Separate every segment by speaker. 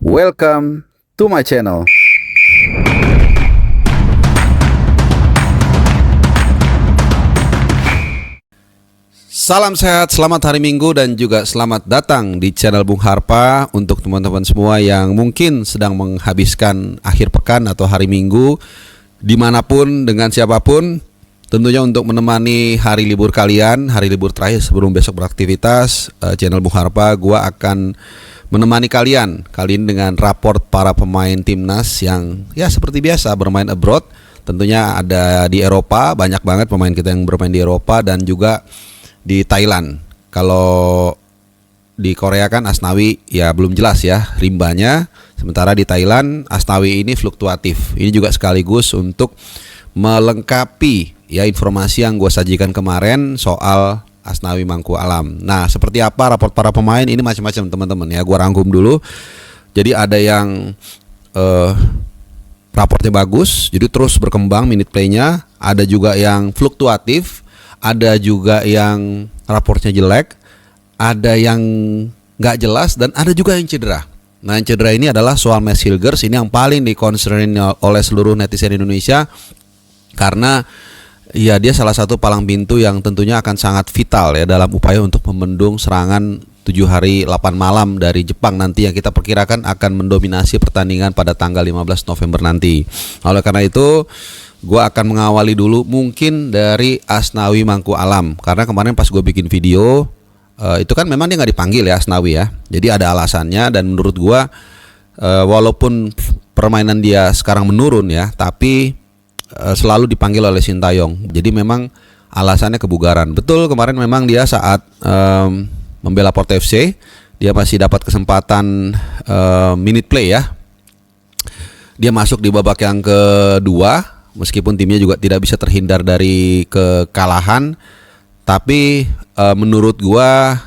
Speaker 1: Welcome to my channel.
Speaker 2: Salam sehat, selamat hari Minggu dan juga selamat datang di channel Bung Harpa. Untuk teman-teman semua yang mungkin sedang menghabiskan akhir pekan atau hari Minggu dimanapun dengan siapapun, tentunya untuk menemani hari libur kalian, hari libur terakhir sebelum besok beraktivitas, channel Bung Harpa gua akan menemani kalian kali ini dengan raport para pemain timnas yang ya seperti biasa bermain abroad. Tentunya ada di Eropa, banyak banget pemain kita yang bermain di Eropa dan juga di Thailand. Kalau di Korea kan Asnawi ya belum jelas ya rimbanya. Sementara di Thailand Asnawi ini fluktuatif. Ini juga sekaligus untuk melengkapi ya informasi yang gue sajikan kemarin soal Asnawi Mangku Alam. Nah, seperti apa raport para pemain ini macam-macam teman-teman ya. Gue rangkum dulu. Jadi ada yang raportnya bagus, jadi terus berkembang minute play-nya. Ada juga yang fluktuatif. Ada juga yang raportnya jelek, ada yang nggak jelas, dan ada juga yang cedera. Nah, yang cedera ini adalah soal Mads Hilgers. Ini yang paling dikonsernin oleh seluruh netizen Indonesia karena ya dia salah satu palang pintu yang tentunya akan sangat vital ya dalam upaya untuk membendung serangan 7 hari 8 malam dari Jepang nanti yang kita perkirakan akan mendominasi pertandingan pada tanggal 15 November nanti. Oleh karena itu gue akan mengawali dulu mungkin dari Asnawi Mangku Alam. Karena kemarin pas gue bikin video itu kan memang dia nggak dipanggil ya Asnawi ya. Jadi ada alasannya dan menurut gue walaupun permainan dia sekarang menurun ya, tapi selalu dipanggil oleh Sintayong. Jadi memang alasannya kebugaran. Betul kemarin memang dia saat membela Port FC dia masih dapat kesempatan minute play ya. Dia masuk di babak yang kedua. Meskipun timnya juga tidak bisa terhindar dari kekalahan, tapi menurut gua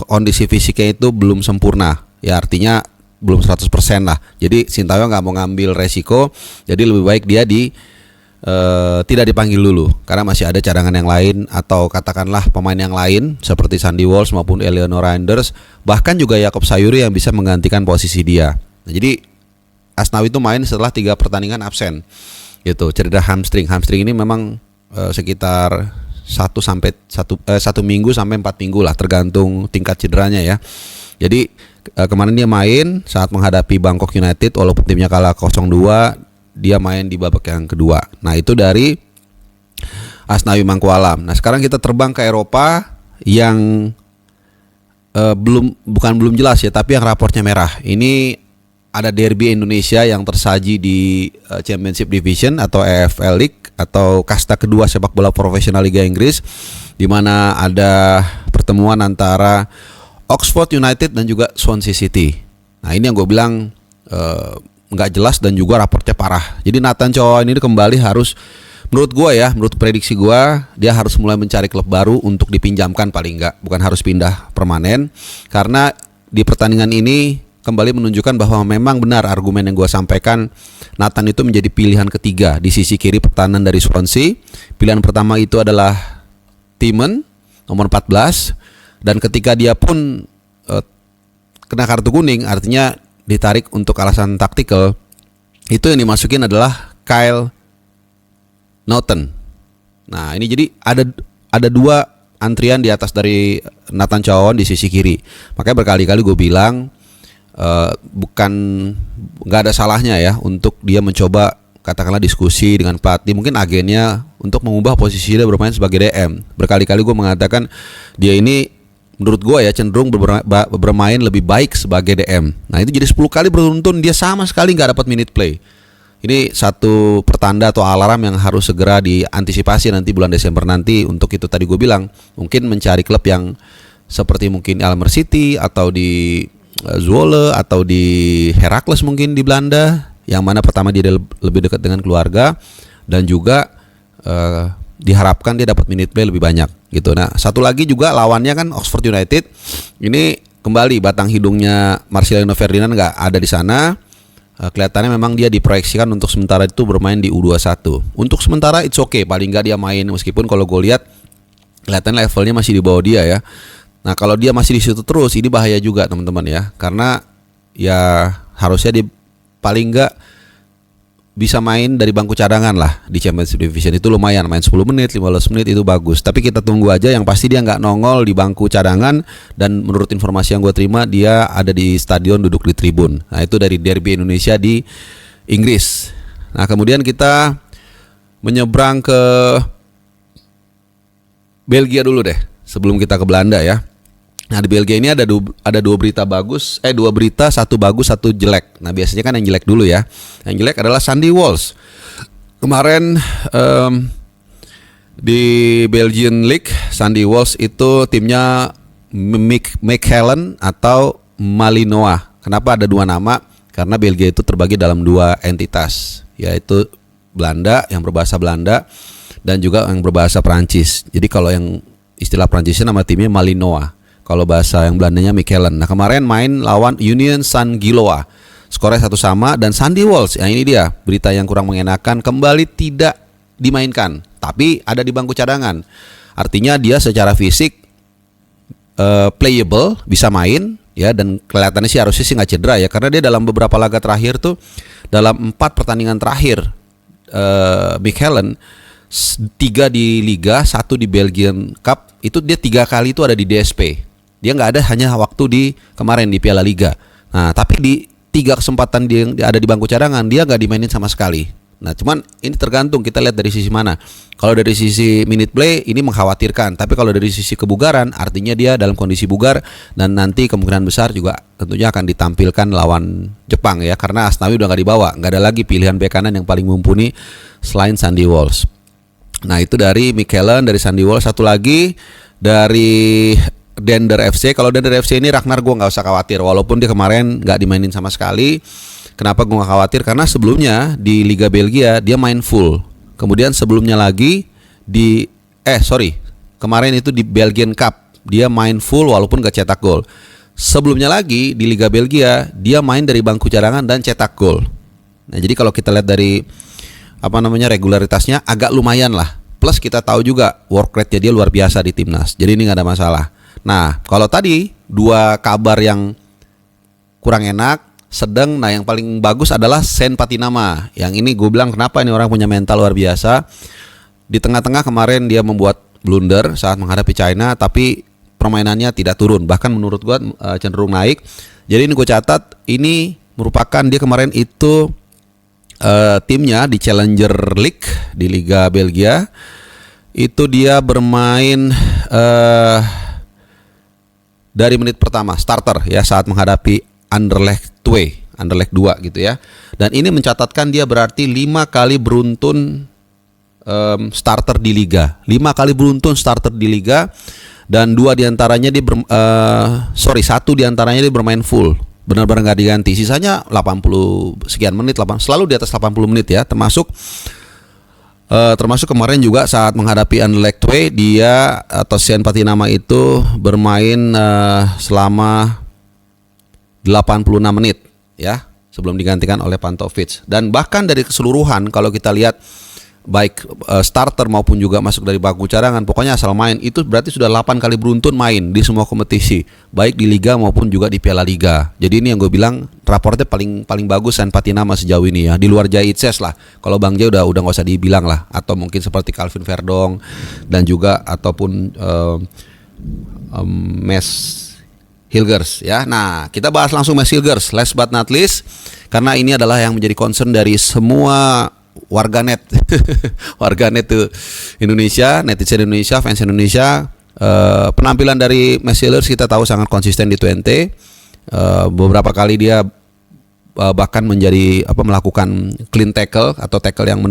Speaker 2: kondisi fisiknya itu belum sempurna. Ya artinya belum 100% lah. Jadi Sintayong nggak mau ngambil resiko. Jadi lebih baik dia tidak dipanggil dulu karena masih ada cadangan yang lain atau katakanlah pemain yang lain seperti Sandy Walsh maupun Eleanor Reinders, bahkan juga Jakob Sayuri yang bisa menggantikan posisi dia. Nah, jadi Asnawi itu main setelah 3 pertandingan absen. Gitu, cedera hamstring. Hamstring ini memang sekitar 1 minggu sampai 4 minggu lah tergantung tingkat cederanya ya. Jadi kemarin dia main saat menghadapi Bangkok United walaupun timnya kalah 0-2, dia main di babak yang kedua. Nah, itu dari Asnawi Mangku Alam. Nah, sekarang kita terbang ke Eropa yang belum jelas ya, tapi yang raportnya merah. Ini ada derby Indonesia yang tersaji di Championship Division atau EFL League atau kasta kedua sepak bola profesional Liga Inggris, di mana ada pertemuan antara Oxford United dan juga Swansea City. Nah, ini yang gue bilang nggak jelas dan juga raportnya parah. Jadi Nathan Chow ini kembali harus, menurut gue ya, menurut prediksi gue, dia harus mulai mencari klub baru untuk dipinjamkan paling nggak, bukan harus pindah permanen. Karena di pertandingan ini kembali menunjukkan bahwa memang benar argumen yang gue sampaikan, Nathan itu menjadi pilihan ketiga di sisi kiri pertahanan dari Swansea. Pilihan pertama itu adalah Timon nomor 14, dan ketika dia pun kena kartu kuning, artinya ditarik untuk alasan taktikal, itu yang dimasukin adalah Kyle Naughton. Nah, ini jadi ada 2 antrian di atas dari Nathan Chow di sisi kiri. Makanya berkali-kali gue bilang nggak ada salahnya ya untuk dia mencoba katakanlah diskusi dengan pelatih, mungkin agennya untuk mengubah posisi dia bermain sebagai DM. Berkali-kali gue mengatakan dia ini menurut gue ya cenderung bermain lebih baik sebagai DM. Nah, itu jadi 10 kali beruntun dia sama sekali nggak dapat minute play. Ini satu pertanda atau alarm yang harus segera diantisipasi nanti bulan Desember nanti. Untuk itu tadi gue bilang mungkin mencari klub yang seperti mungkin Almer City atau di Zwolle atau di Heracles mungkin di Belanda, yang mana pertama dia lebih dekat dengan keluarga dan juga diharapkan dia dapat minute play lebih banyak gitu. Nah, satu lagi juga lawannya kan Oxford United. Ini kembali batang hidungnya Marcelino Ferdinand nggak ada di sana. Kelihatannya memang dia diproyeksikan untuk sementara itu bermain di U21. Untuk sementara it's okay, paling nggak dia main, meskipun kalau gue lihat kelihatan levelnya masih di bawah dia ya. Nah, kalau dia masih di situ terus, ini bahaya juga teman-teman ya. Karena ya harusnya di paling enggak bisa main dari bangku cadangan lah di Championship Division. Itu lumayan, main 10 menit, 15 menit itu bagus. Tapi kita tunggu aja, yang pasti dia nggak nongol di bangku cadangan. Dan menurut informasi yang gue terima, dia ada di stadion, duduk di tribun. Nah itu dari derby Indonesia di Inggris. Nah kemudian kita menyeberang ke Belgia dulu deh, sebelum kita ke Belanda ya. Nah di Belgia ini ada dua berita bagus, dua berita, satu bagus, satu jelek. Nah biasanya kan yang jelek dulu ya. Yang jelek adalah Sandy Walsh. Kemarin di Belgian League, Sandy Walsh itu timnya Mechelen atau Malinois. Kenapa ada dua nama? Karena Belgia itu terbagi dalam dua entitas, yaitu Belanda yang berbahasa Belanda dan juga yang berbahasa Prancis. Jadi kalau yang istilah Prancisnya nama timnya Malinois. Kalau bahasa yang Belandanya Mechelen. Nah kemarin main lawan Union Saint-Gilloise, skornya 1-1. Dan Sandy Walsh, yang ini dia berita yang kurang mengenakan, kembali tidak dimainkan, tapi ada di bangku cadangan. Artinya dia secara fisik playable, bisa main ya, dan kelihatannya sih harusnya sih nggak cedera ya, karena dia dalam beberapa laga terakhir tuh, dalam 4 pertandingan terakhir Mechelen, 3 di Liga, 1 di Belgian Cup, itu dia 3 kali itu ada di DSP. Dia nggak ada hanya waktu di kemarin di Piala Liga. Nah, tapi di 3 kesempatan dia ada di bangku cadangan, dia nggak dimainin sama sekali. Nah, cuman ini tergantung kita lihat dari sisi mana. Kalau dari sisi minute play ini mengkhawatirkan, tapi kalau dari sisi kebugaran, artinya dia dalam kondisi bugar dan nanti kemungkinan besar juga tentunya akan ditampilkan lawan Jepang ya, karena Asnawi udah nggak dibawa, nggak ada lagi pilihan bek kanan yang paling mumpuni selain Sandy Walsh. Nah itu dari Mechelen, dari Sandy Walsh. Satu lagi dari Dender FC. Kalau Dender FC ini Ragnar gue nggak usah khawatir, walaupun dia kemarin nggak dimainin sama sekali. Kenapa gue nggak khawatir? Karena sebelumnya di Liga Belgia dia main full. Kemudian sebelumnya lagi kemarin itu di Belgian Cup dia main full walaupun nggak cetak gol. Sebelumnya lagi di Liga Belgia dia main dari bangku cadangan dan cetak gol. Nah jadi kalau kita lihat dari regularitasnya agak lumayan lah. Plus kita tahu juga work rate-nya dia luar biasa di timnas. Jadi ini nggak ada masalah. Nah kalau tadi dua kabar yang kurang enak, sedang, nah yang paling bagus adalah Sen Patinama. Yang ini gue bilang kenapa ini orang punya mental luar biasa. Di tengah-tengah kemarin dia membuat blunder saat menghadapi China, tapi permainannya tidak turun. Bahkan menurut gue cenderung naik. Jadi ini gue catat, ini merupakan dia kemarin itu timnya di Challenger League di Liga Belgia itu dia bermain dari menit pertama starter ya saat menghadapi Anderlecht 2 gitu ya. Dan ini mencatatkan dia berarti 5 kali beruntun starter di liga. 5 kali beruntun starter di liga dan 1 diantaranya dia bermain full. Benar-benar nggak diganti. Sisanya 80 sekian menit, selalu di atas 80 menit ya, termasuk kemarin juga saat menghadapi Anderlecht 2 dia atau Sen Patinama itu bermain selama 86 menit ya sebelum digantikan oleh Pantovic. Dan bahkan dari keseluruhan kalau kita lihat baik starter maupun juga masuk dari bangku cadangan, pokoknya asal main itu berarti sudah 8 kali beruntun main di semua kompetisi, baik di Liga maupun juga di Piala Liga. Jadi ini yang gue bilang raportnya paling bagus Sen Patinama sejauh ini ya, di luar Jaitses lah. Kalau Bang Jai udah nggak usah dibilang lah, atau mungkin seperti Calvin Verdong dan juga ataupun Mes Hilgers ya. Nah kita bahas langsung Mes Hilgers, last but not least, karena ini adalah yang menjadi concern dari semua warganet tuh Indonesia, netizen Indonesia, fans Indonesia. Penampilan dari Mes Hilgers kita tahu sangat konsisten di 20. Beberapa kali dia bahkan melakukan clean tackle atau tackle yang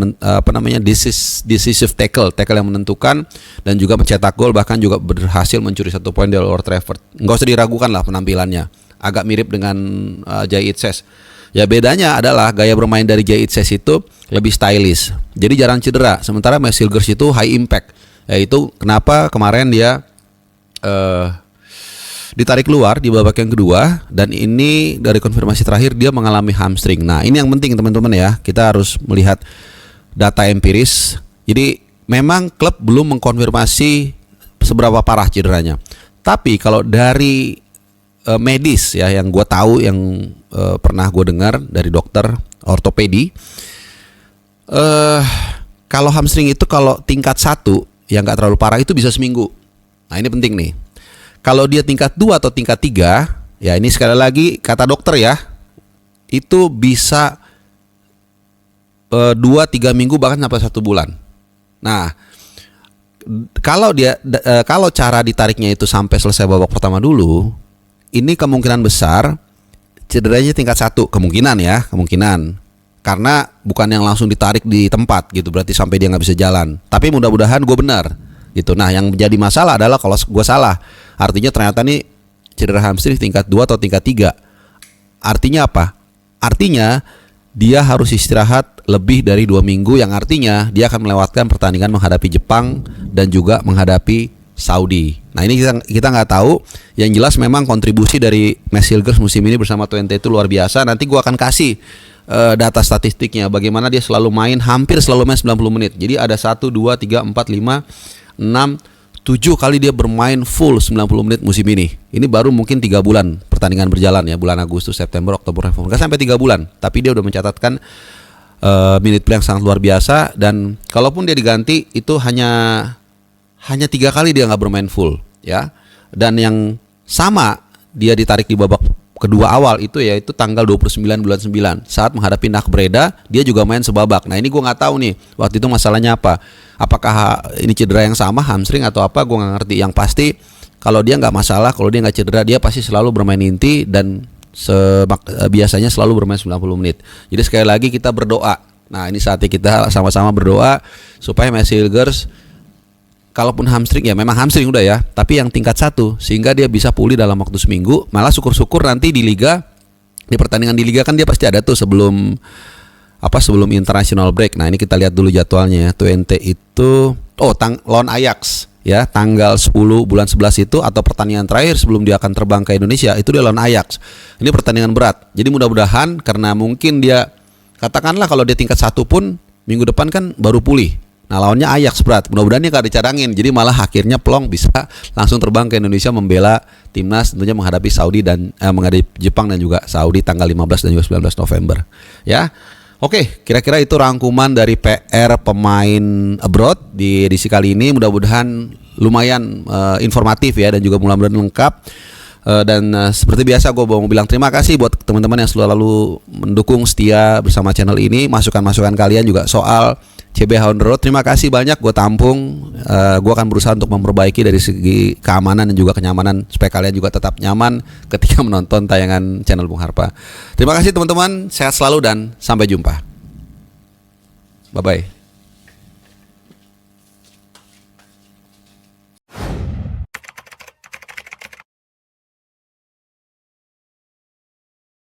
Speaker 2: decisive tackle yang menentukan, dan juga mencetak gol, bahkan juga berhasil mencuri 1 poin dari Old Trafford. Nggak usah diragukan lah penampilannya, agak mirip dengan Jaitses. Ya bedanya adalah gaya bermain dari Jaitses itu lebih stylish, jadi jarang cedera. Sementara Mes Hilgers itu high impact. Yaitu kenapa kemarin dia ditarik keluar di babak yang kedua, dan ini dari konfirmasi terakhir dia mengalami hamstring. Nah ini yang penting teman-teman ya, kita harus melihat data empiris. Jadi memang klub belum mengkonfirmasi seberapa parah cederanya. Tapi kalau dari medis ya, yang gue tahu yang pernah gue dengar dari dokter ortopedi. Kalau hamstring itu kalau tingkat 1 yang nggak terlalu parah itu bisa seminggu. Nah ini penting nih. Kalau dia tingkat 2 atau tingkat 3, ya ini sekali lagi kata dokter ya, itu bisa 2-3 minggu bahkan sampai 1 bulan. Nah kalau cara ditariknya itu sampai selesai babak pertama dulu, ini kemungkinan besar cederanya tingkat 1, kemungkinan. Karena bukan yang langsung ditarik di tempat gitu, berarti sampai dia nggak bisa jalan. Tapi mudah-mudahan gue benar gitu. Nah yang menjadi masalah adalah kalau gue salah, artinya ternyata nih cedera hamstring tingkat 2 atau tingkat 3. Artinya apa? Artinya dia harus istirahat lebih dari 2 minggu, yang artinya dia akan melewatkan pertandingan menghadapi Jepang dan juga menghadapi Saudi. Nah ini kita nggak tahu. Yang jelas memang kontribusi dari Mads Hilgers musim ini bersama Twente itu luar biasa. Nanti gue akan kasih data statistiknya, bagaimana dia selalu main, hampir selalu main 90 menit. Jadi ada 1, 2, 3, 4, 5, 6, 7 kali dia bermain full 90 menit musim ini. Ini baru mungkin 3 bulan pertandingan berjalan ya, bulan Agustus, September, Oktober, November. Gak sampai 3 bulan, tapi dia udah mencatatkan minute play yang sangat luar biasa. Dan kalaupun dia diganti itu hanya 3 kali dia nggak bermain full ya. Dan yang sama dia ditarik di babak kedua awal itu yaitu tanggal 29 bulan 9 saat menghadapi NAC Breda, dia juga main sebabak. Nah ini gue nggak tahu nih waktu itu masalahnya apa, apakah ini cedera yang sama hamstring atau apa, gue nggak ngerti. Yang pasti kalau dia nggak masalah, kalau dia nggak cedera, dia pasti selalu bermain inti dan biasanya selalu bermain 90 menit. Jadi sekali lagi kita berdoa. Nah ini saatnya kita sama-sama berdoa supaya Mads Hilgers, kalaupun hamstring ya memang hamstring udah ya, tapi yang tingkat 1 sehingga dia bisa pulih dalam waktu seminggu. Malah syukur-syukur nanti di liga, di pertandingan di liga kan dia pasti ada tuh sebelum international break. Nah ini kita lihat dulu jadwalnya ya. Twente itu lawan Ajax ya, tanggal 10 bulan 11 itu, atau pertandingan terakhir sebelum dia akan terbang ke Indonesia itu dia lawan Ajax. Ini pertandingan berat. Jadi mudah-mudahan, karena mungkin dia katakanlah kalau dia tingkat 1 pun minggu depan kan baru pulih. Nah lawannya Ajax berat, mudah-mudahan dia gak dicadangin. Jadi malah akhirnya plong bisa langsung terbang ke Indonesia membela timnas, tentunya menghadapi menghadapi Jepang dan juga Saudi tanggal 15 dan juga 19 November ya. Oke, kira-kira itu rangkuman dari PR pemain abroad di edisi kali ini. Mudah-mudahan lumayan informatif ya, dan juga mudah-mudahan lengkap. Seperti biasa gue mau bilang terima kasih buat teman-teman yang selalu mendukung setia bersama channel ini. Masukan-masukan kalian juga soal CBH on the road, terima kasih banyak, gue tampung. Gue akan berusaha untuk memperbaiki dari segi keamanan dan juga kenyamanan supaya kalian juga tetap nyaman ketika menonton tayangan channel Bung Harpa. Terima kasih teman-teman, sehat selalu dan sampai jumpa. Bye-bye.